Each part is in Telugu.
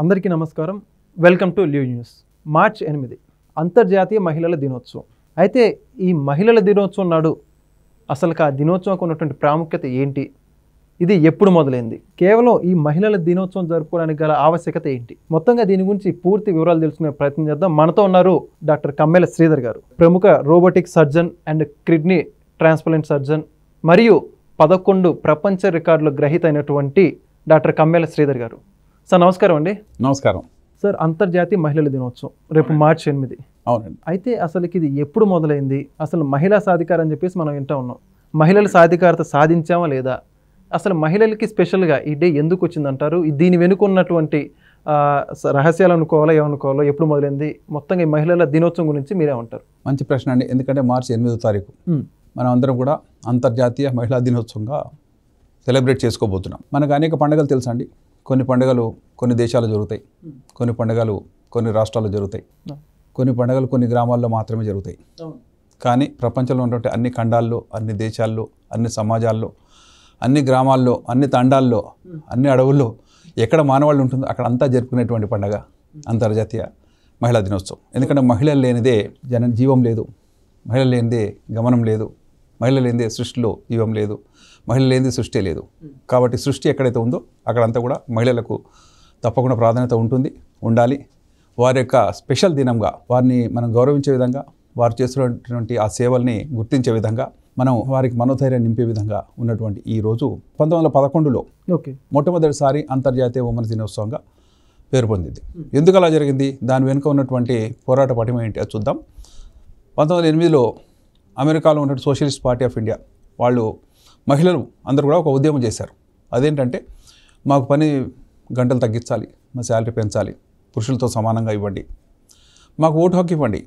అందరికీ నమస్కారం. Welcome to live news. మార్చి 8 అంతర్జాతీయ మహిళల దినోత్సవం. అయితే ఈ మహిళల దినోత్సవం నాడు అసలు ఆ దినోత్సవంకు ఉన్నటువంటి ప్రాముఖ్యత ఏంటి, ఇది ఎప్పుడు మొదలైంది, కేవలం ఈ మహిళల దినోత్సవం జరుపుకోవడానికి గల ఆవశ్యకత ఏంటి, మొత్తంగా దీని గురించి పూర్తి వివరాలు తెలుసుకునే ప్రయత్నం చేద్దాం. మనతో ఉన్నారు డాక్టర్ కమ్మెల శ్రీధర్ గారు, ప్రముఖ robotic surgeon and kidney transplant surgeon, మరియు 11 ప్రపంచ రికార్డుల గ్రహీత అయినటువంటి డాక్టర్ కమ్మెల శ్రీధర్ గారు. సార్ నమస్కారం అండి. నమస్కారం సార్. అంతర్జాతీయ మహిళల దినోత్సవం రేపు మార్చి 8. అవునండి. అయితే అసలుకి ఇది ఎప్పుడు మొదలైంది, అసలు మహిళా సాధికారం అని చెప్పేసి మనం వింటూ ఉన్నాం. మహిళల సాధికారత సాధించామా లేదా, అసలు మహిళలకి స్పెషల్గా ఈ డే ఎందుకు వచ్చిందంటారు, దీని వెనుకున్నటువంటి రహస్యాలు అనుకోవాలో ఏమనుకోవాలో, ఎప్పుడు మొదలైంది, మొత్తంగా ఈ మహిళల దినోత్సవం గురించి మీరేమంటారు? మంచి ప్రశ్న అండి. ఎందుకంటే మార్చి 8వ తారీఖు మనం అందరం కూడా అంతర్జాతీయ మహిళా దినోత్సవంగా సెలబ్రేట్ చేసుకోబోతున్నాం. మనకు అనేక పండుగలు తెలుసా అండి. కొన్ని పండుగలు కొన్ని దేశాలు జరుగుతాయి, కొన్ని పండుగలు కొన్ని రాష్ట్రాల్లో జరుగుతాయి, కొన్ని పండుగలు కొన్ని గ్రామాల్లో మాత్రమే జరుగుతాయి. కానీ ప్రపంచంలో ఉన్నటువంటి అన్ని ఖండాల్లో, అన్ని దేశాల్లో, అన్ని సమాజాల్లో, అన్ని గ్రామాల్లో, అన్ని తండాల్లో, అన్ని అడవుల్లో ఎక్కడ మానవాళ్ళు ఉంటుందో అక్కడ అంతా జరుపుకునేటువంటి పండుగ అంతర్జాతీయ మహిళా దినోత్సవం. ఎందుకంటే మహిళలు లేనిదే జీవం లేదు, మహిళలు లేనిదే గమనం లేదు, మహిళలు లేనిదే సృష్టిలో జీవం లేదు, మహిళలు లేనిదే సృష్టి లేదు. కాబట్టి సృష్టి ఎక్కడైతే ఉందో అక్కడంతా కూడా మహిళలకు తప్పకుండా ప్రాధాన్యత ఉండాలి. వారి యొక్క స్పెషల్ దినంగా వారిని మనం గౌరవించే విధంగా, వారు చేస్తున్నటువంటి ఆ సేవల్ని గుర్తించే విధంగా, మనం వారికి మనోధైర్యం నింపే విధంగా ఉన్నటువంటి ఈ రోజు 1911లో మొట్టమొదటిసారి అంతర్జాతీయ ఉమెన్స్ దినోత్సవంగా పేరు పొందింది. ఎందుకు అలా జరిగింది, దాని వెనుక ఉన్నటువంటి పోరాట పటిమ ఏంటి అది చూద్దాం. 1908లో అమెరికాలో ఉన్నటువంటి సోషలిస్ట్ పార్టీ ఆఫ్ ఇండియా వాళ్ళు మహిళలు అందరూ కూడా ఒక ఉద్యమం చేశారు. అదేంటంటే మాకు పని గంటలు తగ్గించాలి, మా శాలరీ పెంచాలి, పురుషులతో సమానంగా ఇవ్వండి, మాకు ఓటు హక్కు ఇవ్వండి.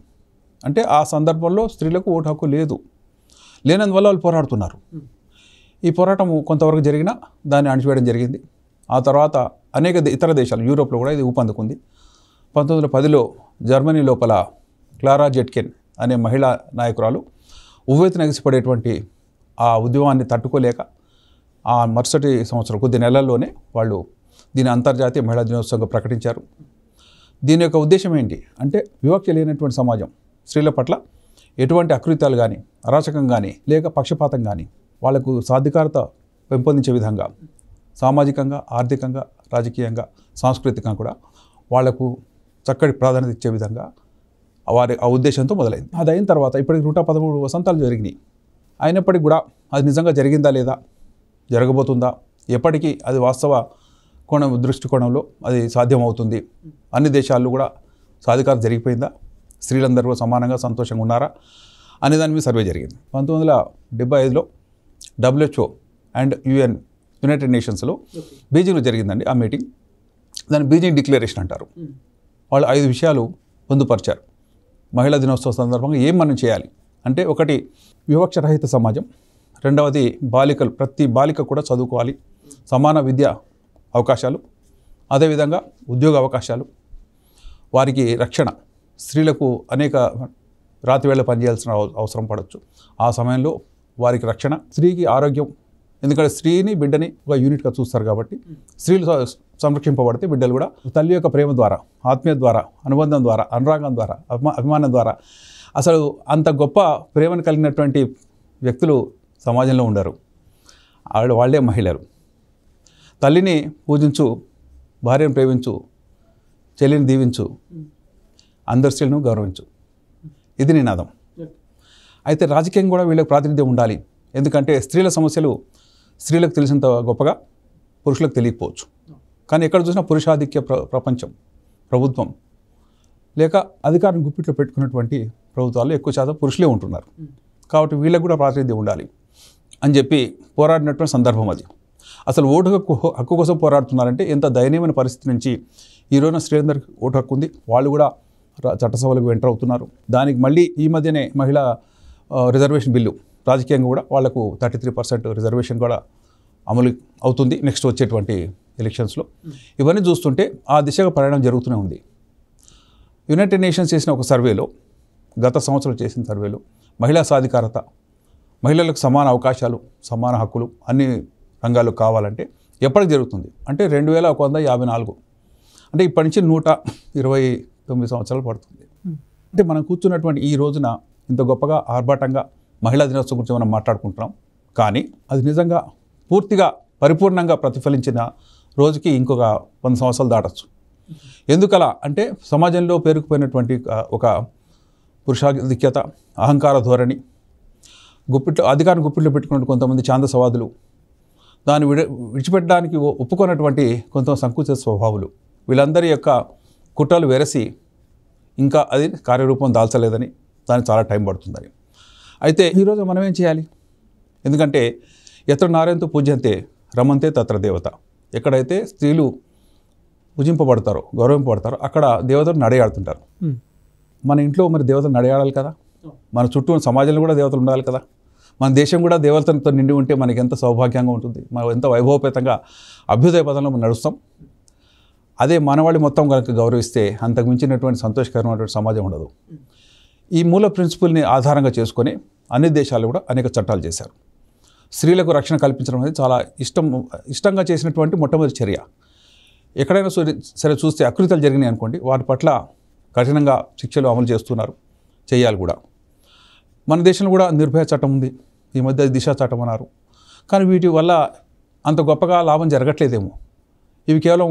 అంటే ఆ సందర్భంలో స్త్రీలకు ఓటు హక్కు లేనందువల్ల వాళ్ళు పోరాడుతున్నారు. ఈ పోరాటం కొంతవరకు జరిగినా దాన్ని అణిచివేయడం జరిగింది. ఆ తర్వాత అనేక ఇతర దేశాలు, యూరోప్లో కూడా ఇది ఊపందుకుంది. 1910లో జర్మనీ లోపల క్లారా జెట్కెన్ అనే మహిళా నాయకురాలు ఉవ్వెత్తున ఎగిసిపడేటువంటి ఆ ఉద్యమాన్ని తట్టుకోలేక ఆ మరుసటి సంవత్సరం కొద్ది నెలల్లోనే వాళ్ళు దీని అంతర్జాతీయ మహిళా దినోత్సవంగా ప్రకటించారు. దీని యొక్క ఉద్దేశం ఏంటి అంటే, వివక్ష లేనటువంటి సమాజం, స్త్రీల పట్ల ఎటువంటి అకృత్యాలు కానీ, అరాచకం కానీ, లేక పక్షపాతం కానీ, వాళ్లకు సాధికారత పెంపొందించే విధంగా, సామాజికంగా, ఆర్థికంగా, రాజకీయంగా, సాంస్కృతికంగా కూడా వాళ్లకు చక్కటి ప్రాధాన్యత ఇచ్చే విధంగా ఆ ఉద్దేశంతో మొదలైంది. అది అయిన తర్వాత ఇప్పటికి 113 వసంతాలు జరిగినాయి. అయినప్పటికీ కూడా అది నిజంగా జరిగిందా లేదా, జరగబోతుందా, ఎప్పటికీ అది వాస్తవ దృష్టికోణంలో అది సాధ్యమవుతుంది, అన్ని దేశాల్లో కూడా సాధికారత జరిగిపోయిందా, స్త్రీలందరూ సమానంగా సంతోషంగా ఉన్నారా అనే దాని మీద సర్వే జరిగింది. 1975లో WHO అండ్ యునైటెడ్ నేషన్స్లో బీజింగ్లో జరిగిందండి ఆ మీటింగ్. దాన్ని బీజింగ్ డిక్లరేషన్ అంటారు. వాళ్ళు 5 విషయాలు పొందుపరిచారు. మహిళా దినోత్సవం సందర్భంగా ఏం మనం చేయాలి అంటే, ఒకటి వివక్షరహిత సమాజం, రెండవది ప్రతి బాలిక కూడా చదువుకోవాలి, సమాన విద్యా అవకాశాలు, అదేవిధంగా ఉద్యోగ అవకాశాలు, వారికి రక్షణ, స్త్రీలకు అనేక రాత్రివేళ పనిచేయాల్సిన అవసరం పడవచ్చు, ఆ సమయంలో వారికి రక్షణ, స్త్రీకి ఆరోగ్యం, ఎందుకంటే స్త్రీని బిడ్డని ఒక యూనిట్గా చూస్తారు కాబట్టి స్త్రీలు సంరక్షింపబడితే బిడ్డలు కూడా తల్లి యొక్క ప్రేమ ద్వారా, ఆత్మీయత ద్వారా, అనుబంధం ద్వారా, అనురాగం ద్వారా, అభిమానం ద్వారా, అసలు అంత గొప్ప ప్రేమను కలిగినటువంటి వ్యక్తులు సమాజంలో ఉండరు. వాళ్ళే మహిళలు. తల్లిని పూజించు, భార్యను ప్రేమించు, చెల్లిని దీవించు, అందరి స్త్రీలను గౌరవించు, ఇది నినాదం. అయితే రాజకీయం కూడా వీళ్ళకి ప్రాతినిధ్యం ఉండాలి. ఎందుకంటే స్త్రీల సమస్యలు స్త్రీలకు తెలిసినంత గొప్పగా పురుషులకు తెలియకపోవచ్చు. కానీ ఎక్కడ చూసినా పురుషాధిక్య ప్రపంచం, ప్రభుత్వం లేక అధికారం గుప్పిట్లో పెట్టుకున్నటువంటి ప్రభుత్వాలు ఎక్కువ శాతం పురుషులే ఉంటున్నారు. కాబట్టి వీళ్ళకు కూడా ప్రాతినిధ్యం ఉండాలి అని చెప్పి పోరాడినటువంటి సందర్భం అది. అసలు ఓటు హక్కు కోసం పోరాడుతున్నారంటే ఎంత దయనీయమైన పరిస్థితి నుంచి ఈ రోజున స్త్రీలందరికీ ఓటు హక్కు ఉంది, వాళ్ళు కూడా చట్టసభలకు ఎంటర్ అవుతున్నారు. దానికి మళ్ళీ ఈ మధ్యనే మహిళా రిజర్వేషన్ బిల్లు, రాజకీయంగా కూడా వాళ్లకు 33% రిజర్వేషన్ కూడా అమలు అవుతుంది నెక్స్ట్ వచ్చేటువంటి ఎలక్షన్స్లో. ఇవన్నీ చూస్తుంటే ఆ దిశగా ప్రయాణం జరుగుతూనే ఉంది. యునైటెడ్ నేషన్స్ చేసిన ఒక సర్వేలో, గత సంవత్సరం చేసిన సర్వేలో మహిళా సాధికారత, మహిళలకు సమాన అవకాశాలు, సమాన హక్కులు అన్ని రంగాల్లో కావాలంటే ఎప్పటికి జరుగుతుంది అంటే 2154 అంటే ఇప్పటి నుంచి 129 సంవత్సరాలు పడుతుంది. అంటే మనం కూర్చున్నటువంటి ఈ రోజున ఇంత గొప్పగా ఆర్భాటంగా మహిళా దినోత్సవం గురించి మనం మాట్లాడుకుంటున్నాం. కానీ అది నిజంగా పూర్తిగా పరిపూర్ణంగా ప్రతిఫలించిన రోజుకి ఇంకొక 100 సంవత్సరాలు దాటచ్చు. ఎందుకలా అంటే సమాజంలో పేరుకుపోయినటువంటి ఒక పురుషాధిక్యత, అహంకార ధోరణి, అధికారం గుప్పిట్లో పెట్టుకున్న కొంతమంది ఛాందసవాదులు, దాన్ని విడిచిపెట్టడానికి ఒప్పుకున్నటువంటి కొంత సంకుచిత స్వభావులు, వీళ్ళందరి యొక్క కుట్రలు వెరసి ఇంకా అది కార్యరూపం దాల్చలేదని, దానికి చాలా టైం పడుతుందని. అయితే ఈరోజు మనం ఏం చేయాలి? ఎందుకంటే ఎత్ర నారాయణతో పూజ్యంతే రమంతే తత్ర దేవత. ఎక్కడైతే స్త్రీలు పూజింపబడతారో, గౌరవింపబడతారో అక్కడ దేవతలు నడయాడుతుంటారు. మన ఇంట్లో మరి దేవతలు నడయాడాలి కదా, మన చుట్టూ సమాజంలో కూడా దేవతలు ఉండాలి కదా, మన దేశం కూడా దేవతలతో నిండి ఉంటే మనకి ఎంత సౌభాగ్యంగా ఉంటుంది, మనం ఎంత వైభవపేతంగా అభ్యుదయ పదంలో మనం నడుస్తాం. అదే మానవాళి మొత్తం కనుక గౌరవిస్తే అంతకు మించినటువంటి సంతోషకరమైనటువంటి సమాజం ఉండదు. ఈ మూల ప్రిన్సిపల్ని ఆధారంగా చేసుకొని అన్ని దేశాలు కూడా అనేక చట్టాలు చేశారు. స్త్రీలకు రక్షణ కల్పించడం అనేది చాలా ఇష్టంగా చేసినటువంటి మొట్టమొదటి చర్య. ఎక్కడైనా సరే చూస్తే అకృత్యాలు జరిగినాయి అనుకోండి, వాటి పట్ల కఠినంగా శిక్షలు అమలు చేస్తున్నారు, చేయాలి కూడా. మన దేశంలో కూడా నిర్భయ చట్టం ఉంది, ఈ మధ్య దిశ చట్టం అన్నారు. కానీ వీటి వల్ల అంత గొప్పగా లాభం జరగట్లేదేమో. ఇవి కేవలం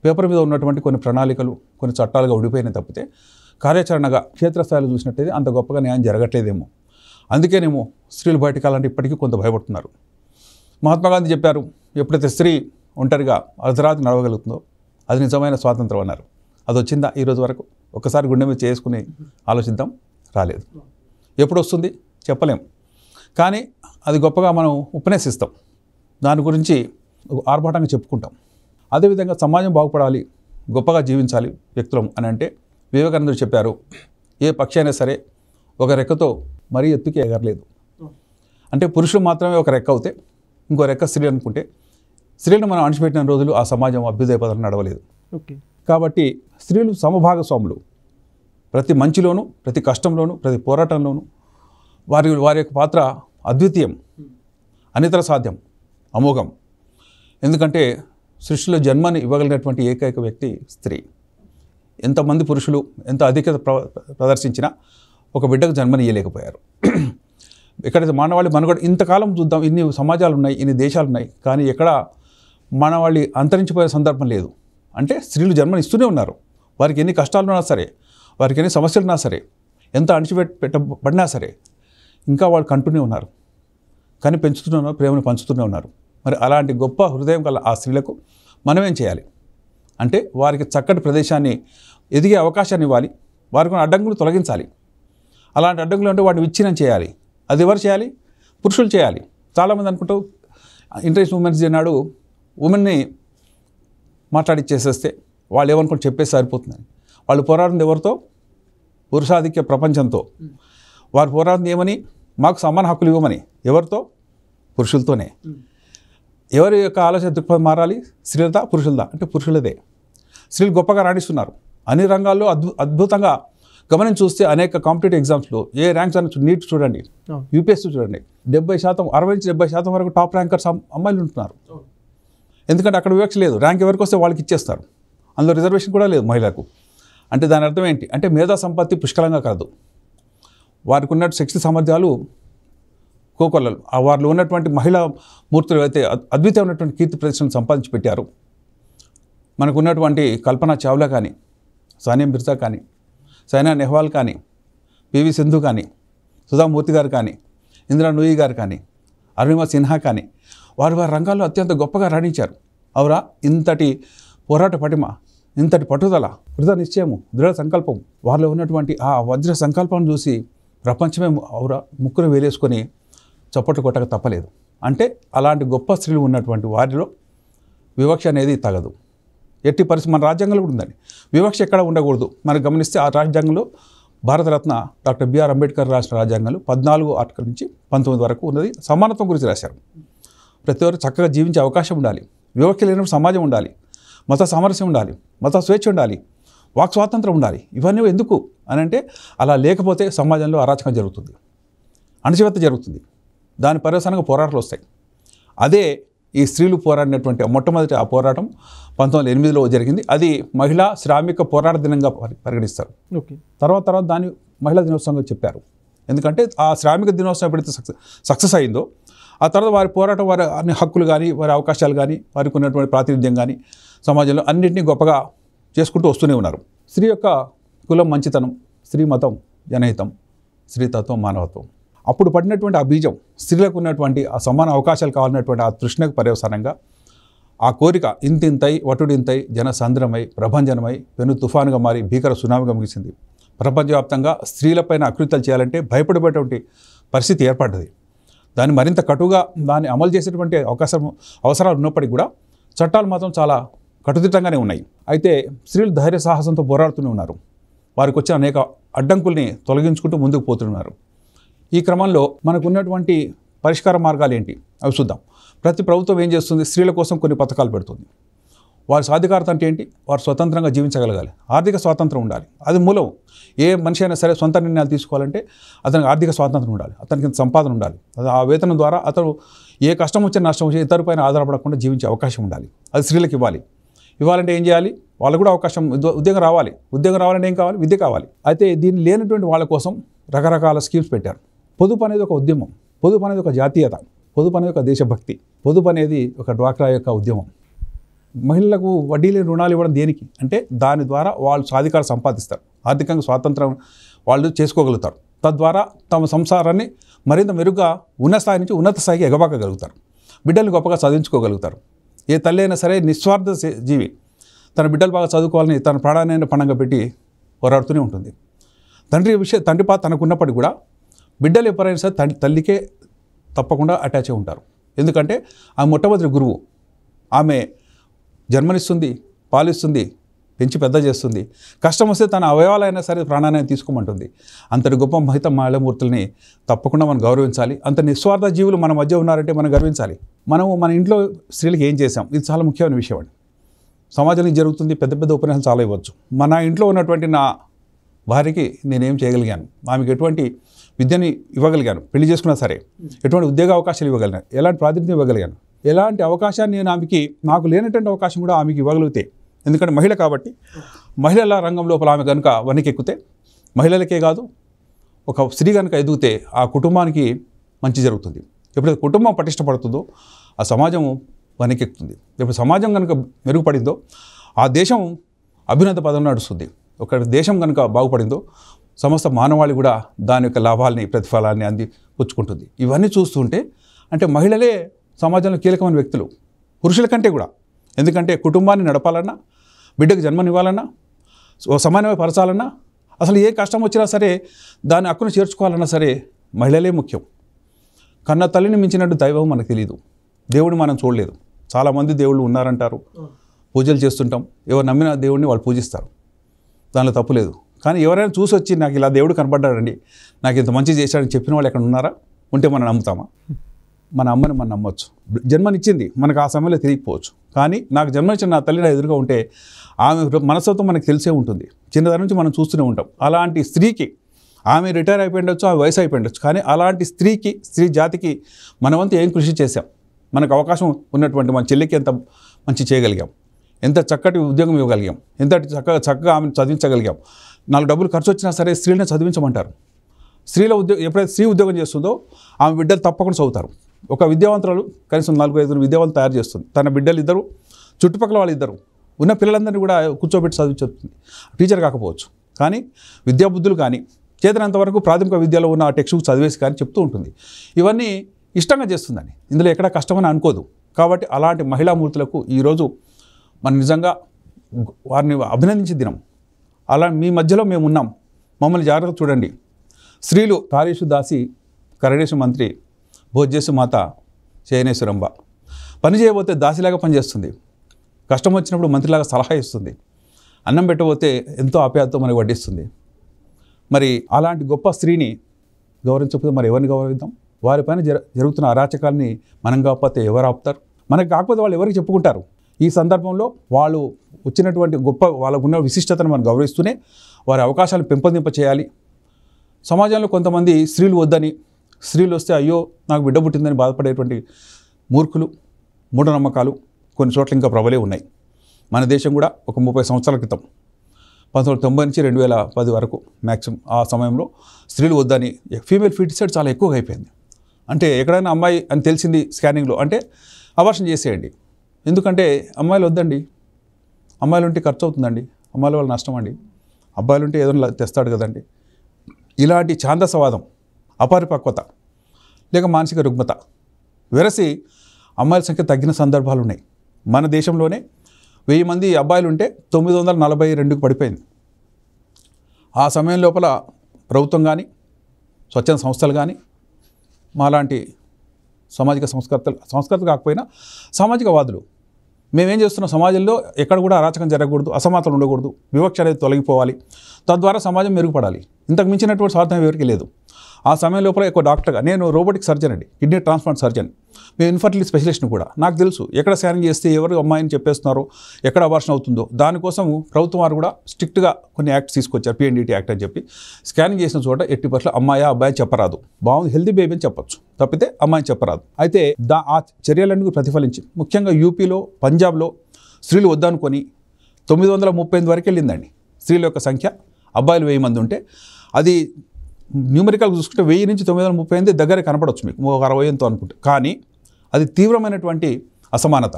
పేపర్ మీద ఉన్నటువంటి కొన్ని ప్రణాళికలు, కొన్ని చట్టాలుగా ఉడిపోయినాయి తప్పితే కార్యాచరణగా క్షేత్రస్థాయిలో చూసినట్టయితే అంత గొప్పగా న్యాయం జరగట్లేదేమో. అందుకేనేమో స్త్రీలు బయటకు వెళ్ళాలంటే ఇప్పటికీ కొంత భయపడుతున్నారు. మహాత్మా గాంధీ చెప్పారు, ఎప్పుడైతే స్త్రీ ఒంటరిగా అర్ధరాత్రి నడవగలుగుతుందో అది నిజమైన స్వాతంత్రం అన్నారు. అది వచ్చిందా ఈరోజు వరకు? ఒక్కసారి గుండె మీద చేసుకుని ఆలోచిద్దాం, రాలేదు. ఎప్పుడు వస్తుంది చెప్పలేం. కానీ అది గొప్పగా మనం ఉపన్యసిస్తాం, దాని గురించి ఆర్భాటంగా చెప్పుకుంటాం. అదేవిధంగా సమాజం బాగుపడాలి, గొప్పగా జీవించాలి వ్యక్తులం అని అంటే వివేకానందుడు చెప్పారు, ఏ పక్షి అయినా సరే ఒక రెక్కతో మరీ ఎత్తుకి ఎగరలేదు. అంటే పురుషులు మాత్రమే ఒక రెక్క అవుతే ఇంకో రెక్క స్త్రీ అనుకుంటే, స్త్రీలను మనం అణిచిపెట్టిన రోజులు ఆ సమాజం అభ్యుదయ పదంలో నడవలేదు. కాబట్టి స్త్రీలు సమభాగస్వాములు. ప్రతి మంచిలోనూ, ప్రతి కష్టంలోనూ, ప్రతి పోరాటంలోనూ వారి యొక్క పాత్ర అద్వితీయం, అనితర సాధ్యం, అమోఘం. ఎందుకంటే సృష్టిలో జన్మని ఇవ్వగలిగినటువంటి ఏకైక వ్యక్తి స్త్రీ. ఎంతమంది పురుషులు ఎంత అధికత ప్రదర్శించినా ఒక బిడ్డకు జన్మని ఇవ్వలేకపోయారు. ఎక్కడైతే మానవాళి మనుగడ ఇంతకాలం చూద్దాం, ఇన్ని సమాజాలు ఉన్నాయి, ఇన్ని దేశాలు ఉన్నాయి, కానీ ఎక్కడ మానవాళి అంతరించిపోయే సందర్భం లేదు. అంటే స్త్రీలు జన్మని ఇస్తూనే ఉన్నారు. వారికి ఎన్ని కష్టాలున్నా సరే, వారికి ఎన్ని సమస్యలున్నా సరే, ఎంత అణిచిపెట్టబడినా సరే ఇంకా వాళ్ళు కంటూనే ఉన్నారు, కానీ పెంచుతూనే ఉన్నారు, ప్రేమను పంచుతూనే ఉన్నారు. మరి అలాంటి గొప్ప హృదయం గల ఆ స్త్రీలకు మనం ఏం చేయాలి అంటే వారికి చక్కటి ప్రదేశాన్ని, ఎదిగే అవకాశాన్ని ఇవ్వాలి, వారికి అడ్డంకులు తొలగించాలి. అలాంటి అడ్డంకులు అంటే వాటిని విచ్ఛిన్నం చేయాలి. అది ఎవరు చేయాలి? పురుషులు చేయాలి. చాలామంది అనుకుంటూ ఇంటర్నేషనల్ ఉమెన్స్ డే నాడు ఉమెన్ని మాట్లాడిచ్చేసేస్తే వాళ్ళు ఏమనుకుంటే చెప్పేసి సరిపోతుందని. వాళ్ళు పోరాడుతుంది ఎవరితో? పురుషాధిక్య ప్రపంచంతో. వారు పోరాడుతుంది ఏమని? మాకు సమాన హక్కులు ఇవ్వమని. ఎవరితో? పురుషులతోనే. ఎవరి యొక్క ఆలోచన దృక్పథం మారాలి? స్త్రీలదా పురుషులదా? అంటే పురుషులదే. స్త్రీలు గొప్పగా రాణిస్తున్నారు అన్ని రంగాల్లో. అద్భుతంగా గమనించి చూస్తే అనేక కాంపిటేటివ్ ఎగ్జామ్స్లో ఏ ర్యాంక్స్ అని నీట్ చూడండి, యూపీఎస్సీ చూడండి, 70%, 60-70% వరకు టాప్ ర్యాంకర్స్ అమ్మాయిలు ఉంటున్నారు. ఎందుకంటే అక్కడ వివక్ష లేదు, ర్యాంక్ ఎవరికి వస్తే వాళ్ళకి ఇచ్చేస్తారు. అందులో రిజర్వేషన్ కూడా లేదు మహిళలకు. అంటే దాని అర్థం ఏంటి అంటే మేధా సంపత్తి పుష్కలంగా కాదు, వారికి ఉన్నట్టు శక్తి సామర్థ్యాలు కోకొల్లలు. వారిలో ఉన్నటువంటి మహిళా మూర్తులు అయితే అద్భుతమైనటువంటి కీర్తి ప్రదర్శనలు సంపాదించి పెట్టారు. మనకు ఉన్నటువంటి కల్పనా చావ్లా కానీ, సానియా మిర్జా కానీ, సైనా నెహ్వాల్ కానీ, పివి సింధు కానీ, సుధామూర్తి గారు కానీ, ఇందిరా నూయి గారు కానీ, అరుణిమా సిన్హా కానీ వారి రంగాల్లో అత్యంత గొప్పగా రాణించారు. అవురా? ఇంతటి పోరాట పటిమ, ఇంతటి పట్టుదల, దృఢ నిశ్చయము, దృఢ సంకల్పం, వారిలో ఉన్నటువంటి ఆ వజ్ర సంకల్పం చూసి ప్రపంచమే అవురా ముక్కును వేలేసుకొని చప్పట్లు కొట్టక తప్పలేదు. అంటే అలాంటి గొప్ప స్త్రీలు ఉన్నటువంటి వారిలో వివక్ష అనేది తగదు. ఎట్టి పరిస్థితి మన రాజ్యాంగంలో కూడా ఉందండి, వివక్ష ఎక్కడ ఉండకూడదు. మనం గమనిస్తే ఆ రాజ్యాంగంలో భారతరత్న డాక్టర్ బిఆర్ అంబేద్కర్ రాసిన రాజ్యాంగంలో 14 ఆర్టికల్ నుంచి 19 వరకు ఉన్నది సమానత్వం గురించి రాశారు. ప్రతి ఒక్కరు చక్కగా జీవించే అవకాశం ఉండాలి, వివక్ష లేనప్పుడు సమాజం ఉండాలి, మత సామరస్యం ఉండాలి, మత స్వేచ్ఛ ఉండాలి, వాక్ స్వాతంత్రం ఉండాలి. ఇవన్నీ ఎందుకు అని అంటే అలా లేకపోతే సమాజంలో అరాచకం జరుగుతుంది, అణచివేత జరుగుతుంది, దాని పర్యవసానంగా పోరాటాలు వస్తాయి. అదే ఈ స్త్రీలు పోరాడినటువంటి మొట్టమొదటి ఆ పోరాటం 1908లో జరిగింది. అది మహిళా శ్రామిక పోరాట దినంగా పరిగణిస్తారు. ఓకే. తర్వాత దాన్ని మహిళా దినోత్సవంగా చెప్పారు. ఎందుకంటే ఆ శ్రామిక దినోత్సవం ఎప్పుడైతే సక్సెస్ అయిందో ఆ తర్వాత వారి పోరాటం, వారి అన్ని హక్కులు కానీ, వారి అవకాశాలు కానీ, వారికి ఉన్నటువంటి ప్రాతినిధ్యం కానీ సమాజంలో అన్నింటినీ గొప్పగా చేసుకుంటూ వస్తూనే ఉన్నారు. స్త్రీ యొక్క కులం మంచితనం, స్త్రీ మతం జనహితం, స్త్రీతత్వం మానవత్వం. అప్పుడు పడినటువంటి ఆ బీజం, స్త్రీలకు ఉన్నటువంటి ఆ సమాన అవకాశాలు కావాలన్నటువంటి ఆ తృష్ణకు పర్యవసానంగా ఆ కోరిక ఇంతింతై వటుడింతై జనసంద్రమై ప్రభంజనమై పెను తుఫానుగా మారి భీకర సునామీగా ముగిసింది. ప్రపంచవ్యాప్తంగా స్త్రీలపైన అకృత్యాలు చేయాలంటే భయపడేటువంటి పరిస్థితి ఏర్పడ్డది. దాన్ని మరింత కటుగా దాన్ని అమలు చేసేటువంటి అవసరాలు ఉన్నప్పటికీ కూడా చట్టాలు మాత్రం చాలా కట్టుదిట్టంగానే ఉన్నాయి. అయితే స్త్రీలు ధైర్య సాహసంతో పోరాడుతూనే ఉన్నారు. వారికి వచ్చిన అనేక అడ్డంకుల్ని తొలగించుకుంటూ ముందుకు పోతున్నారు. ఈ క్రమంలో మనకు ఉన్నటువంటి పరిష్కార మార్గాలు ఏంటి అవి చూద్దాం. ప్రతి ప్రభుత్వం ఏం చేస్తుంది? స్త్రీల కోసం కొన్ని పథకాలు పెడుతుంది. వారి సాధికారత అంటే ఏంటి? వారు స్వతంత్రంగా జీవించగలగాలి, ఆర్థిక స్వాతంత్రం ఉండాలి. అది మూలం. ఏ మనిషి అయినా సరే సొంత నిర్ణయాలు తీసుకోవాలంటే అతనికి ఆర్థిక స్వాతంత్రం ఉండాలి, అతనికి సంపాదన ఉండాలి. ఆ వేతనం ద్వారా అతను ఏ కష్టం వచ్చినా నష్టం వచ్చి ఇతరుపైన ఆధారపడకుండా జీవించే అవకాశం ఉండాలి. అది స్త్రీలకు ఇవ్వాలి. ఇవ్వాలంటే ఏం చేయాలి? వాళ్ళకు కూడా అవకాశం, ఉద్యోగం రావాలి. ఉద్యోగం రావాలంటే ఏం కావాలి? విద్య కావాలి. అయితే దీన్ని లేనటువంటి వాళ్ళ కోసం రకరకాల స్కీమ్స్ పెట్టారు. పొదుపు అనేది ఒక ఉద్యమం, పొదుపు అనేది ఒక జాతీయత, పొదుపు అనేది ఒక దేశభక్తి, పొదుపు అనేది ఒక డ్వాక్రా యొక్క ఉద్యమం. మహిళలకు వడ్డీ లేని రుణాలు ఇవ్వడం దేనికి అంటే దాని ద్వారా వాళ్ళు సాధికారం సంపాదిస్తారు, ఆర్థికంగా స్వాతంత్రం వాళ్ళు చేసుకోగలుగుతారు. తద్వారా తమ సంసారాన్ని మరింత మెరుగ్గా ఉన్న స్థాయి నుంచి ఉన్నత స్థాయికి ఎగబాకగలుగుతారు. బిడ్డలు గొప్పగా చదివించుకోగలుగుతారు. ఏ తల్లి అయినా సరే నిస్వార్థ జీవి, తన బిడ్డలు బాగా చదువుకోవాలని తన ప్రాణాన్ని పణంగా పెట్టి పోరాడుతూనే ఉంటుంది. తండ్రి పాత్ర తనకున్నప్పటికీ కూడా బిడ్డలు ఎప్పుడైనా సరే తల్లికే తప్పకుండా అటాచ్ అయి ఉంటారు. ఎందుకంటే ఆమె మొట్టమొదటి గురువు. ఆమె జన్మనిస్తుంది, పాలిస్తుంది, పెంచి పెద్ద చేస్తుంది. కష్టం వస్తే తన అవయవాలైనా సరే ప్రాణాన్ని తీసుకోమంటుంది. అంతటి గొప్ప మహిత మహిళామూర్తుల్ని తప్పకుండా మనం గౌరవించాలి. అంత నిస్వార్థ జీవులు మన మధ్య ఉన్నారంటే మనం గర్వించాలి. మనము మన ఇంట్లో స్త్రీలకు ఏం చేసాం? ఇది చాలా ముఖ్యమైన విషయం అండి. సమాజంలో జరుగుతుంది, పెద్ద పెద్ద ఉపన్యాసాలు చాలా ఇవ్వచ్చు. మన ఇంట్లో ఉన్నటువంటి నా భార్యకి నేనేం చేయగలిగాను, ఆమెకి ఎటువంటి విద్యని ఇవ్వగలిగాను, పెళ్లి చేసుకున్నా సరే ఎటువంటి ఉద్యోగ అవకాశాలు ఇవ్వగలిగాను, ఎలాంటి ప్రాతినిధ్యం ఇవ్వగలిగాను, ఎలాంటి అవకాశాన్ని నేను ఆమెకి, నాకు లేనటువంటి అవకాశం కూడా ఆమెకి ఇవ్వగలిగితే, ఎందుకంటే మహిళ కాబట్టి మహిళల రంగం లోపల ఆమె కనుక వనికెక్కితే మహిళలకే కాదు ఒక స్త్రీ కనుక ఎదిగితే ఆ కుటుంబానికి మంచి జరుగుతుంది. ఎప్పుడైతే కుటుంబం పటిష్టపడుతుందో ఆ సమాజం వనికెక్కుతుంది. ఎప్పుడు సమాజం కనుక మెరుగుపడిందో ఆ దేశం అభ్యున్నత పదం నడుస్తుంది. ఒక దేశం కనుక బాగుపడిందో సమస్త మానవాళి కూడా దాని యొక్క లాభాలని ప్రతిఫలాన్ని అంది పుచ్చుకుంటుంది. ఇవన్నీ చూస్తుంటే అంటే మహిళలే సమాజంలో కీలకమైన వ్యక్తులు పురుషుల కంటే కూడా. ఎందుకంటే కుటుంబాన్ని నడపాలన్నా, బిడ్డకు జన్మనివ్వాలన్నా, సమానమే పరచాలన్నా, అసలు ఏ కష్టం వచ్చినా సరే దాని హక్కును చేర్చుకోవాలన్నా సరే మహిళలే ముఖ్యం. కన్న తల్లిని మించినట్టు దైవం మనకు తెలియదు. దేవుడిని మనం చూడలేదు. చాలామంది దేవుళ్ళు ఉన్నారంటారు, పూజలు చేస్తుంటాం. ఎవరు నమ్మిన దేవుడిని వాళ్ళు పూజిస్తారు, దానిలో తప్పు లేదు. కానీ ఎవరైనా చూసి వచ్చి నాకు ఇలా దేవుడు కనపడ్డాడండి, నాకు ఇంత మంచి చేశాడని చెప్పిన వాళ్ళు ఎక్కడ ఉన్నారా? ఉంటే మనం నమ్ముతామా? మన అమ్మని మనం నమ్మొచ్చు. జన్మనిచ్చింది మనకు ఆ సమయంలో తెలియకపోవచ్చు. కానీ నాకు జన్మనిచ్చిన నా తల్లి నా ఎదురుగా ఉంటే ఆమె మనస్తత్వం మనకు తెలిసే ఉంటుంది. చిన్నదాని నుంచి మనం చూస్తూనే ఉంటాం. అలాంటి స్త్రీకి, ఆమె రిటైర్ అయిపోయి ఉండొచ్చు, ఆమె వయసు అయిపోయి ఉండొచ్చు, కానీ అలాంటి స్త్రీకి, స్త్రీ జాతికి మనవంతు ఏం కృషి చేశాం? మనకు అవకాశం ఉన్నటువంటి మన చెల్లికి ఎంత మంచి చేయగలిగాం, ఎంత చక్కటి ఉద్యోగం ఇవ్వగలిగాం, ఎంత చక్కగా ఆమెను చదివించగలిగాం. 4 డబ్బులు ఖర్చు వచ్చినా సరే స్త్రీలను చదివించమంటారు. స్త్రీల ఎప్పుడైతే స్త్రీ ఉద్యోగం చేస్తుందో ఆమె బిడ్డలు తప్పకుండా చదువుతారు. ఒక విద్యావంతురాలు కనీసం 4-5 విద్యావంతులు తయారు చేస్తుంది. తన బిడ్డలు ఇద్దరు, చుట్టుపక్కల వాళ్ళు ఇద్దరు, ఉన్న పిల్లలందరినీ కూడా కూర్చోబెట్టి చదివించుతుంది. టీచర్ కాకపోవచ్చు కానీ విద్యాబుద్ధులు కానీ చేతనంతవరకు ప్రాథమిక విద్యలో ఉన్న ఆ టెక్స్ట్ బుక్ చదివేసి కానీ చెప్తూ ఉంటుంది. ఇవన్నీ ఇష్టంగా చేస్తుందని, ఇందులో ఎక్కడ కష్టమని అనుకోదు. కాబట్టి అలాంటి మహిళామూర్తులకు ఈరోజు మనం నిజంగా వారిని అభినందించే దినం. అలా మీ మధ్యలో మేము ఉన్నాం, మమ్మల్ని జాగ్రత్తగా చూడండి. స్త్రీలు కార్యేషు దాసి కరణేశు మంత్రి భోజ్యేసు మాత శయనేశ్వరంబ. పని చేయబోతే దాసిలాగా పనిచేస్తుంది, కష్టం వచ్చినప్పుడు మంత్రిలాగా సలహా ఇస్తుంది, అన్నం పెట్టబోతే ఎంతో ఆప్యాయతతో మనకు వడ్డిస్తుంది. మరి అలాంటి గొప్ప స్త్రీని గౌరవించకపోతే మరి ఎవరిని గౌరవిద్దాం? వారిపైన జరుగుతున్న అరాచకాలని మనం కాకపోతే ఎవరు ఆపుతారు? మనకు కాకపోతే వాళ్ళు ఎవరికి చెప్పుకుంటారు? ఈ సందర్భంలో వాళ్ళు వచ్చినటువంటి గొప్ప వాళ్ళకున్న విశిష్టతను మనం గౌరవిస్తూనే వారి అవకాశాలను పెంపొందింప చేయాలి. సమాజంలో కొంతమంది స్త్రీలు వద్దని, స్త్రీలు వస్తే అయ్యో నాకు బిడ్డ పుట్టిందని బాధపడేటువంటి మూర్ఖులు, మూఢనమ్మకాలు కొన్ని చోట్ల ఇంకా ప్రబలే ఉన్నాయి. మన దేశం కూడా ఒక 30 సంవత్సరాల క్రితం 1990 నుంచి 2010 వరకు మ్యాక్సిమం ఆ సమయంలో స్త్రీలు వద్దని ఫీమేల్ ఫీటిసైడ్ చాలా ఎక్కువగా అయిపోయింది. అంటే ఎక్కడైనా అమ్మాయి అని తెలిసింది స్కానింగ్లో అంటే అబార్షన్ చేసేయండి. ఎందుకంటే అమ్మాయిలు వద్దండి, అమ్మాయిలు ఉంటే ఖర్చు అవుతుందండి, అమ్మాయిల వల్ల నష్టం అండి, అబ్బాయిలు ఉంటే ఏదో తెస్తాడు కదండి. ఇలాంటి ఛాందసవాదం, అపరిపక్వత లేక మానసిక రుగ్మత వెరసి అమ్మాయిల సంఖ్య తగ్గిన సందర్భాలు ఉన్నాయి. మన దేశంలోనే 1000 మంది అబ్బాయిలు ఉంటే 942కు పడిపోయింది. ఆ సమయం లోపల ప్రభుత్వం కానీ స్వచ్ఛంద సంస్థలు కానీ మాలాంటి సామాజిక సంస్కర్తలు కాకపోయినా సామాజికవాదులు మేమేం చేస్తున్నాం, సమాజంలో ఎక్కడ కూడా అరాచకం జరగకూడదు, అసమానతలు ఉండకూడదు, వివక్ష అనేది తొలగిపోవాలి, తద్వారా సమాజం మెరుగుపడాలి. ఇంతకు మించినటువంటి స్వార్థం ఎవరికి లేదు. ఆ సమయం లోపల ఒక డాక్టర్గా నేను రోబోటిక్ సర్జన్ అండి, కిడ్నీ ట్రాన్స్ప్లాంట్ సర్జన్, మేము ఇన్ఫర్టిలిటీ స్పెషలిస్ట్ని కూడా. నాకు తెలుసు ఎక్కడ స్కానింగ్ చేస్తే ఎవరు అమ్మాయిని చెప్పేస్తున్నారో, ఎక్కడ అబార్షన్ అవుతుందో. దానికోసం ప్రభుత్వం వారు కూడా స్ట్రిక్ట్గా కొన్ని యాక్ట్స్ తీసుకొచ్చారు, PNDT యాక్ట్ అని చెప్పి. స్కానింగ్ చేసిన చోట 80% అమ్మాయి అబ్బాయి చెప్పరాదు, బాగుంది హెల్తీ బేబీ అని చెప్పొచ్చు, తప్పితే అమ్మాయిని చెప్పరాదు. అయితే ఆ చర్యలన్నీ ప్రతిఫలించి ముఖ్యంగా యూపీలో, పంజాబ్లో స్త్రీలు వద్దనుకొని 938 వరకు వెళ్ళిందండి స్త్రీల యొక్క సంఖ్య. అబ్బాయిలు 1000 మంది ఉంటే అది న్యూమరికల్ చూసుకుంటే 1000 నుంచి 938 దగ్గర కనపడవచ్చు మీకు, 60 అనుకుంటే. కానీ అది తీవ్రమైనటువంటి అసమానత.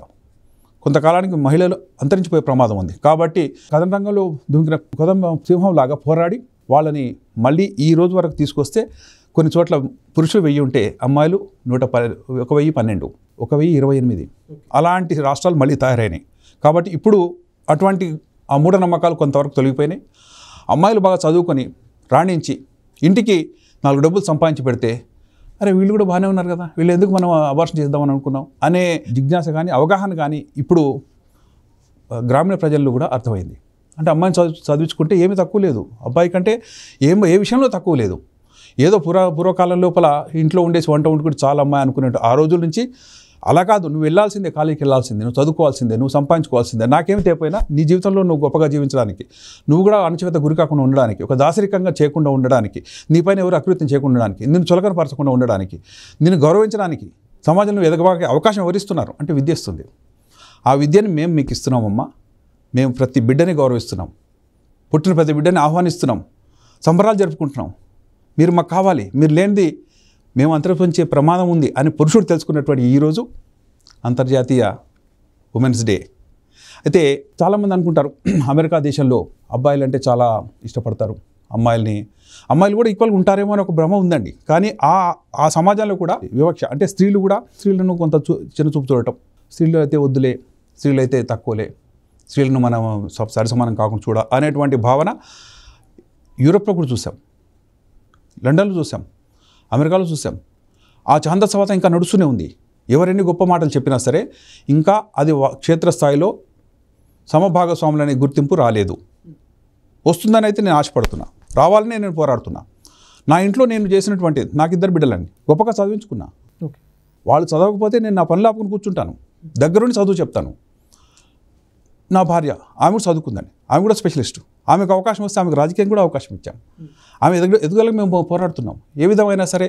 కొంతకాలానికి మహిళలు అంతరించిపోయే ప్రమాదం ఉంది. కాబట్టి కథన రంగంలో దుంకిన కథం సింహంలాగా పోరాడి వాళ్ళని మళ్ళీ ఈ రోజు వరకు తీసుకొస్తే కొన్ని చోట్ల పురుషులు 1000 ఉంటే అమ్మాయిలు 1012, 1028 అలాంటి రాష్ట్రాలు మళ్ళీ తయారైనాయి. కాబట్టి ఇప్పుడు అటువంటి ఆ మూఢనమ్మకాలు కొంతవరకు తొలగిపోయినాయి. అమ్మాయిలు బాగా చదువుకొని రాణించి ఇంటికి 4 డబ్బులు సంపాదించి పెడితే అరే వీళ్ళు కూడా బాగానే ఉన్నారు కదా, వీళ్ళు ఎందుకు మనం అబార్షన్ చేద్దామని అనుకున్నాం అనే జిజ్ఞాస కానీ అవగాహన కానీ ఇప్పుడు గ్రామీణ ప్రజల్లో కూడా అర్థమైంది. అంటే అమ్మాయిని చదివించుకుంటే ఏమీ తక్కువ లేదు, అబ్బాయి కంటే ఏ విషయంలో తక్కువ లేదు. ఏదో పూర్వకాలం లోపల ఇంట్లో ఉండేసి వంట వండుకుంటే చాలా అమ్మాయి అనుకునేట్టు ఆ రోజుల నుంచి అలా కాదు. నువ్వు వెళ్ళాల్సిందే, కాలేజీకి వెళ్ళాల్సిందే, నువ్వు చదువుకోవాల్సిందే, నువ్వు సంపాదించుకోవాల్సిందే. నాకేమి తేపోయినా నీ జీవితంలో నువ్వు గొప్పగా జీవించడానికి, నువ్వు కూడా అణచివేత గురి కాకుండా ఉండడానికి, ఒక దాసరికంగా చేయకుండా ఉండడానికి, నీపైన ఎవరు అకృత్యం చేయకుండా ఉండడానికి, నిన్ను చులకనపరచకుండా ఉండడానికి, నిన్ను గౌరవించడానికి సమాజంలో ఎదగబాగే అవకాశం ఎవరిస్తున్నారు అంటే విద్య ఇస్తుంది. ఆ విద్యని మేము మీకు ఇస్తున్నామమ్మా. మేము ప్రతి బిడ్డని గౌరవిస్తున్నాం, పుట్టిన ప్రతి బిడ్డని ఆహ్వానిస్తున్నాం, సంబరాలు జరుపుకుంటున్నాం. మీరు మాకు కావాలి, మీరు లేనిది మేము అంతరించే ప్రమాదం ఉంది అని పురుషుడు తెలుసుకున్నటువంటి ఈరోజు అంతర్జాతీయ ఉమెన్స్ డే. అయితే చాలామంది అనుకుంటారు అమెరికా దేశంలో అబ్బాయిలు అంటే చాలా ఇష్టపడతారు, అమ్మాయిలు కూడా ఈక్వల్గా ఉంటారేమో అని ఒక భ్రమ ఉందండి. కానీ ఆ సమాజంలో కూడా వివక్ష అంటే స్త్రీలను కొంత చిన్న చూపు చూడటం, స్త్రీలు అయితే వద్దులే, స్త్రీలు అయితే తక్కువలే, స్త్రీలను మనం సరిసమానం కాకుండా చూడ అనేటువంటి భావన యూరోప్లో కూడా చూసాం, లండన్లో చూసాం, అమెరికాలో చూసాం. ఆ ఛాందసవాదం ఇంకా నడుస్తూనే ఉంది. ఎవరెన్ని గొప్ప మాటలు చెప్పినా సరే ఇంకా అది క్షేత్రస్థాయిలో సమభాగస్వాములు అనే గుర్తింపు రాలేదు. వస్తుందని అయితే నేను ఆశపడుతున్నా, రావాలని నేను పోరాడుతున్నా. నా ఇంట్లో నేను చేసినటువంటి నాకు 2 బిడ్డలండి, గొప్పగా చదివించుకున్నా. వాళ్ళు చదవకపోతే నేను నా పనులు ఆపుకుని కూర్చుంటాను, దగ్గరుండి చదువు చెప్తాను. నా భార్య ఆమె కూడా చదువుకుందండి, ఆమె కూడా స్పెషలిస్టు. ఆమెకు అవకాశం వస్తే ఆమెకు రాజకీయం కూడా అవకాశం ఇచ్చాం. ఆమె ఎదుగుదలకు మేము పోరాడుతున్నాం. ఏ విధమైనా సరే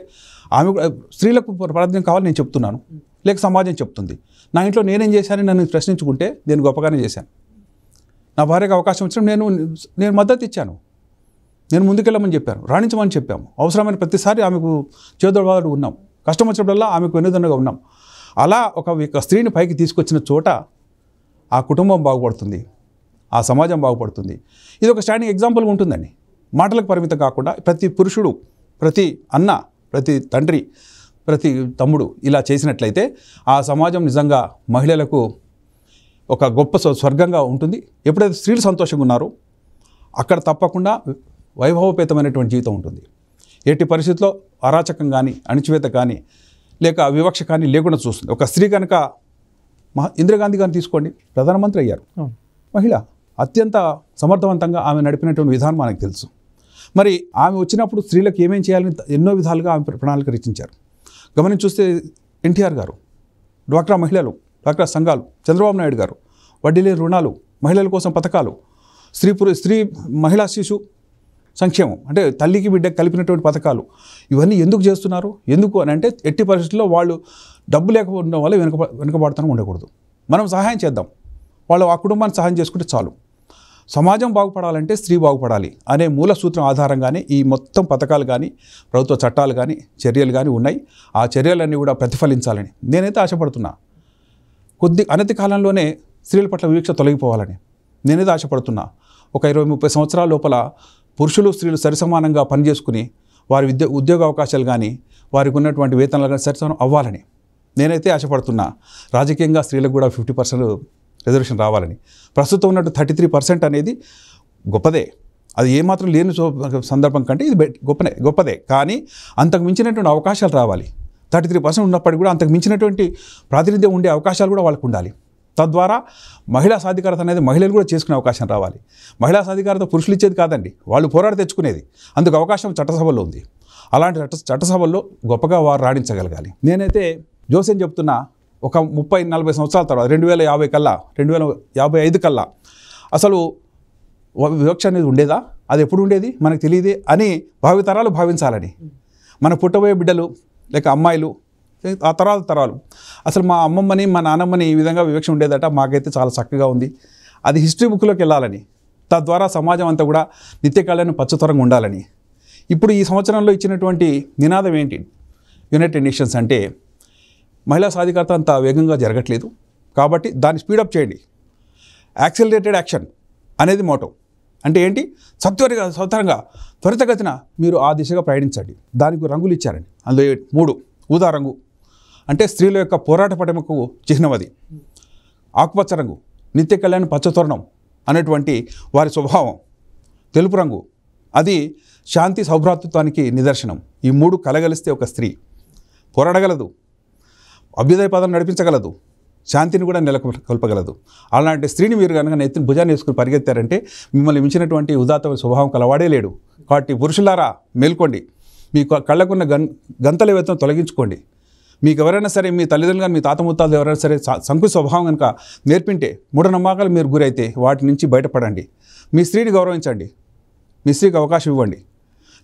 ఆమె స్త్రీలకు ప్రాధాన్యం కావాలని నేను చెప్తున్నాను, లేక సమాజం చెప్తుంది. నా ఇంట్లో నేనేం చేశానని నన్ను ప్రశ్నించుకుంటే నేను గొప్పగానే చేశాను. నా భార్యకు అవకాశం ఇచ్చడం నేను మద్దతు ఇచ్చాను, నేను ముందుకెళ్ళమని చెప్పాను, రాణించమని చెప్పాము. అవసరమైన ప్రతిసారి ఆమెకు చేదోడవాడు ఉన్నాం, కష్టం వచ్చినప్పుడల్లా ఆమెకు వెన్నుదన్నుగా ఉన్నాం. అలా ఒక స్త్రీని పైకి తీసుకొచ్చిన చోట ఆ కుటుంబం బాగుపడుతుంది, ఆ సమాజం బాగుపడుతుంది. ఇది ఒక స్టాండింగ్ ఎగ్జాంపుల్గా ఉంటుందండి. మాటలకు పరిమితం కాకుండా ప్రతి పురుషుడు, ప్రతి అన్న, ప్రతి తండ్రి, ప్రతి తమ్ముడు ఇలా చేసినట్లయితే ఆ సమాజం నిజంగా మహిళలకు ఒక గొప్ప స్వర్గంగా ఉంటుంది. ఎప్పుడైతే స్త్రీలు సంతోషంగా ఉన్నారో అక్కడ తప్పకుండా వైభవపేతమైనటువంటి జీవితం ఉంటుంది. ఎట్టి పరిస్థితుల్లో అరాచకం కానీ, అణిచివేత కానీ, లేక వివక్ష కానీ లేకుండా చూస్తుంది. ఒక స్త్రీ కనుక ఇందిరాగాంధీ గారిని తీసుకోండి, ప్రధానమంత్రి అయ్యారు, మహిళ. అత్యంత సమర్థవంతంగా ఆమె నడిపినటువంటి విధానం మనకు తెలుసు. మరి ఆమె వచ్చినప్పుడు స్త్రీలకు ఏమేం చేయాలని ఎన్నో విధాలుగా ఆమె ప్రణాళిక రచించారు. గమనించి చూస్తే ఎన్టీఆర్ గారు, డ్వాక్రా మహిళలు, డ్వాక్రా సంఘాలు, చంద్రబాబు నాయుడు గారు, వడ్డీ లేని రుణాలు, మహిళల కోసం పథకాలు, స్త్రీ మహిళా శిశు సంక్షేమం అంటే తల్లికి బిడ్డకి కలిపినటువంటి పథకాలు ఇవన్నీ ఎందుకు చేస్తున్నారు? ఎందుకు అని అంటే ఎట్టి పరిస్థితుల్లో వాళ్ళు డబ్బు లేకపోవడం వల్ల వెనుకబాటుతనం ఉండకూడదు. మనం సహాయం చేద్దాం, వాళ్ళు ఆ కుటుంబాన్ని సహాయం చేసుకుంటే చాలు. సమాజం బాగుపడాలంటే స్త్రీ బాగుపడాలి అనే మూల సూత్రం ఆధారంగానే ఈ మొత్తం పథకాలు కానీ ప్రభుత్వ చట్టాలు కానీ చర్యలు కానీ ఉన్నాయి. ఆ చర్యలన్నీ కూడా ప్రతిఫలించాలని నేనైతే ఆశపడుతున్నా. అనతి కాలంలోనే స్త్రీల పట్ల వివక్ష తొలగిపోవాలని నేనైతే ఆశపడుతున్నా. ఒక 20-30 సంవత్సరాల లోపల పురుషులు స్త్రీలు సరిసమానంగా పనిచేసుకుని వారి ఉద్యోగ అవకాశాలు కానీ వారికి ఉన్నటువంటి వేతనాలు కానీ సరిసమానం అవ్వాలని నేనైతే ఆశపడుతున్నా. రాజకీయంగా స్త్రీలకు కూడా 50% రిజర్వేషన్ రావాలని. ప్రస్తుతం ఉన్నట్టు 33% అనేది గొప్పదే, అది ఏమాత్రం లేని సందర్భం కంటే ఇది గొప్పదే. కానీ అంతకు మించినటువంటి అవకాశాలు రావాలి. 33% ఉన్నప్పటికీ కూడా అంతకు మించినటువంటి ప్రాతినిధ్యం ఉండే అవకాశాలు కూడా వాళ్ళకు ఉండాలి. తద్వారా మహిళా సాధికారత అనేది మహిళలు కూడా చేసుకునే అవకాశం రావాలి. మహిళా సాధికారత పురుషులు ఇచ్చేది కాదండి, వాళ్ళు పోరాడి తెచ్చుకునేది. అందుకు అవకాశం చట్టసభలో ఉంది. అలాంటి చట్టసభల్లో గొప్పగా వారు రాణించగలగాలి. నేనైతే జోస్యం చెప్తున్నా, ఒక 30-40 సంవత్సరాల తర్వాత 2050 కల్లా 2055 కల్లా అసలు వివక్ష అనేది ఉండేదా? అది ఎప్పుడు ఉండేది మనకు తెలియదే అని భావితరాలు భావించాలని. మన పుట్టబోయే బిడ్డలు లేక అమ్మాయిలు ఆ తరాలు అసలు మా అమ్మమ్మని మా నాన్నమ్మని ఈ విధంగా వివక్ష ఉండేదట, మాకైతే చాలా చక్కగా ఉంది, అది హిస్టరీ బుక్లోకి వెళ్ళాలని. తద్వారా సమాజం అంతా కూడా నిత్యకాలను పచ్చతరంగా ఉండాలని. ఇప్పుడు ఈ సంవత్సరంలో ఇచ్చినటువంటి నినాదం ఏంటి? యునైటెడ్ నేషన్స్ అంటే మహిళా సాధికారత అంత వేగంగా జరగట్లేదు కాబట్టి దాన్ని స్పీడప్ చేయండి. యాక్సిలరేటెడ్ యాక్షన్ అనేది మోటో. అంటే ఏంటి? సత్వరంగా త్వరితగతిన మీరు ఆ దిశగా ప్రయాణించండి. దానికి రంగులు ఇచ్చారండి. అందులో 3 ఊదా రంగు అంటే స్త్రీల యొక్క పోరాట పటిమకు చిహ్నం, అది ఆకుపచ్చ రంగు నిత్య కళ్యాణ్ పచ్చతోరణం అనేటువంటి వారి స్వభావం, తెలుపు రంగు అది శాంతి సౌభ్రాతృత్వానికి నిదర్శనం. ఈ 3 కలగలిస్తే ఒక స్త్రీ పోరాడగలదు, అభ్యుదయ పదం నడిపించగలదు, శాంతిని కూడా నెలకొల్పగలదు. అలాంటి స్త్రీని మీరు కనుక నెత్తిని భుజాన్ని వేసుకుని పరిగెత్తారంటే మిమ్మల్ని మించినటువంటి ఉదాత్తమైన స్వభావం కలవాడే లేడు. కాబట్టి పురుషులారా మేల్కోండి, మీ కళ్ళకున్న గంతల వేతం తొలగించుకోండి. మీకు ఎవరైనా సరే మీ తల్లిదండ్రులు కానీ మీ తాత ముత్తాలు ఎవరైనా సరే సంకుచ స్వభావం కనుక నేర్పింటే మూఢనమ్మకాలు మీరు గురైతే వాటి నుంచి బయటపడండి. మీ స్త్రీని గౌరవించండి, మీ స్త్రీకి అవకాశం ఇవ్వండి.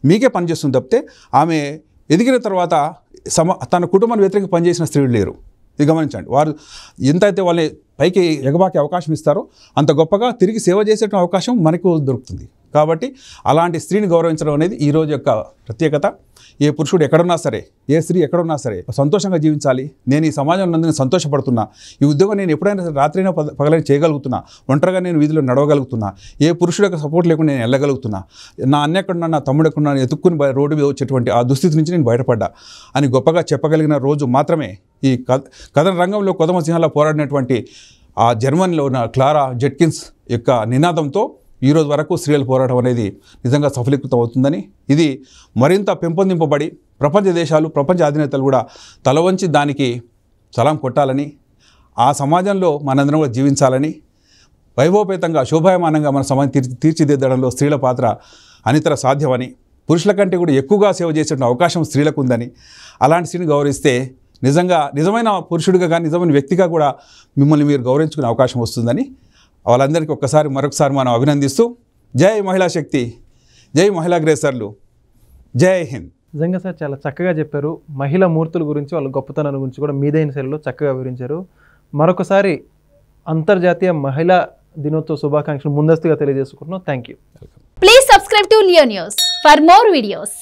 మీకే పనిచేస్తుంది తప్పితే ఆమె ఎదిగిన తర్వాత తన కుటుంబాన్ని వ్యతిరేకంగా పనిచేసిన స్త్రీలు లేరు. ఇది గమనించండి. వారు ఎంతైతే వాళ్ళని పైకి ఎగబాకే అవకాశం ఇస్తారో అంత గొప్పగా తిరిగి సేవ చేసేటువంటి అవకాశం మనకు దొరుకుతుంది. కాబట్టి అలాంటి స్త్రీని గౌరవించడం అనేది ఈరోజు యొక్క ప్రత్యేకత. ఏ పురుషుడు ఎక్కడున్నా సరే, ఏ స్త్రీ ఎక్కడున్నా సరే సంతోషంగా జీవించాలి. నేను ఈ సమాజం నందు సంతోషపడుతున్నా, ఈ ఉద్యోగం నేను ఎప్పుడైనా రాత్రైనా పగలైనా చేయగలుగుతున్నా, ఒంటరిగా నేను వీధిలో నడవగలుగుతున్నా, ఏ పురుషుడు యొక్క సపోర్ట్ లేకుండా నేను వెళ్ళగలుగుతున్నా, నా అన్న ఎక్కడున్నా నా తమ్ముడు ఎక్కడున్నా ఎత్తుక్కుని రోడ్డు మీద వచ్చేటువంటి ఆ దుస్థితి నుంచి నేను బయటపడ్డా అని గొప్పగా చెప్పగలిగిన రోజు మాత్రమే ఈ కథన రంగంలో కొదమ సింహాల పోరాడినటువంటి ఆ జర్మనీలో ఉన్న క్లారా జెట్కిన్స్ యొక్క నినాదంతో ఈరోజు వరకు స్త్రీల పోరాటం అనేది నిజంగా సఫలీకృతం అవుతుందని, ఇది మరింత పెంపొందింపబడి ప్రపంచ దేశాలు, ప్రపంచ అధినేతలు కూడా తల వంచి దానికి సలాం కొట్టాలని, ఆ సమాజంలో మనందరం కూడా జీవించాలని, వైభవపేతంగా శోభాయమానంగా మన సమాజం తీర్చిదిద్దడంలో స్త్రీల పాత్ర అనితర సాధ్యమని, పురుషుల కంటే కూడా ఎక్కువగా సేవ చేసే అవకాశం స్త్రీలకు ఉందని, అలాంటి స్త్రీని గౌరవిస్తే నిజమైన పురుషుడిగా కానీ నిజమైన వ్యక్తిగా కూడా మిమ్మల్ని మీరు గౌరవించుకునే అవకాశం వస్తుందని వాళ్ళందరికీ మరొకసారి మనం అభినందిస్తూ, జై మహిళా శక్తి, జై మహిళా అగ్రేసర్లు, జై హింద్. నిజంగా సార్ చాలా చక్కగా చెప్పారు. మహిళా మూర్తుల గురించి, వాళ్ళ గొప్పతనాల గురించి కూడా మీదైన శైలిలో చక్కగా వివరించారు. మరొకసారి అంతర్జాతీయ మహిళా దినోత్సవ శుభాకాంక్షలు ముందస్తుగా తెలియజేసుకుంటున్నాం. Thank you. Please subscribe to Leo news for more videos.